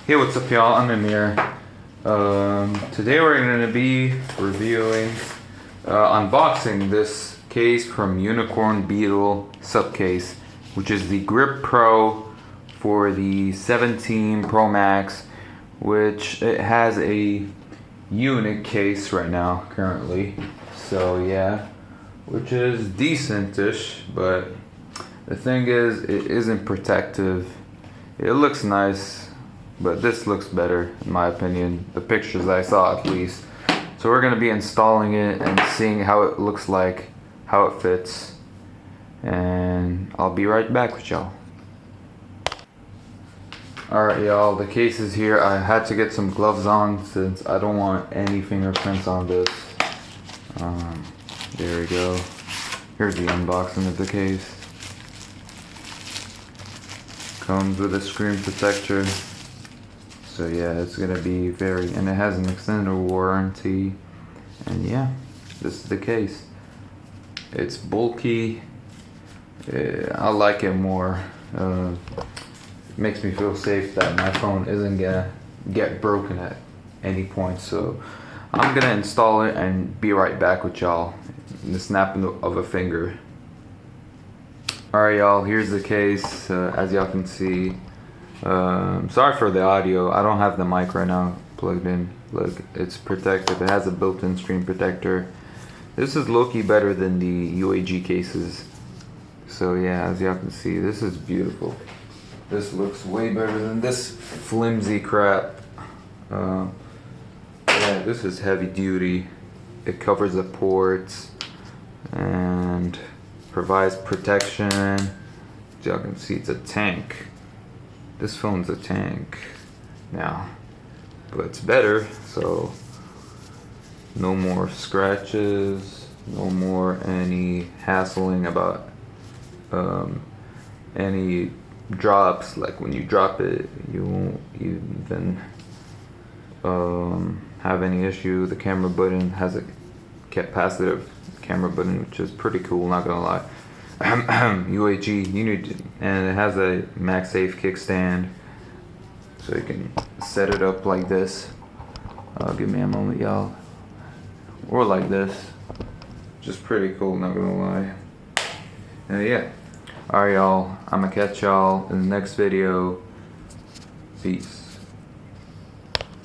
Hey, what's up y'all? I'm Amir. Today we're going to be reviewing, unboxing this case from Unicorn Beetle SUPCASE, which is the Grip Pro for the 17 Pro Max, which it has a unit case right now currently. So yeah, which is decent-ish, but the thing is, it isn't protective. It looks nice, but this looks better in my opinion, the pictures I saw at least. So we're going to be installing it and seeing how it looks like, how it fits, and I'll be right back with y'all. Alright y'all, the case is here. I had to get some gloves on since I don't want any fingerprints on this. There we go. Here's the unboxing of the case. Comes with a screen protector. So yeah, it's gonna be and it has an extended warranty. And yeah, this is the case. It's bulky. I like it more. It makes me feel safe that my phone isn't gonna get broken at any point. So I'm gonna install it and be right back with y'all in the snap of a finger. Alright y'all, here's the case. As y'all can see, sorry for the audio. I don't have the mic right now plugged in. Look, it's protected. It has a built-in screen protector. This is low-key better than the UAG cases. So yeah, as y'all can see, this is beautiful. This looks way better than this flimsy crap. Yeah, this is heavy duty. It covers the ports and provides protection. As y'all can see, it's a tank. This phone's a tank now, but it's better. So no more scratches, no more any hassling about any drops. Like when you drop it, you won't even have any issue. The camera button has a capacitive camera button, which is pretty cool, not gonna lie. UAG, and it has a MagSafe kickstand, so you can set it up like this. Give me a moment, y'all. Or like this. Just pretty cool, not gonna lie. Yeah. Alright y'all, I'm gonna catch y'all in the next video. Peace.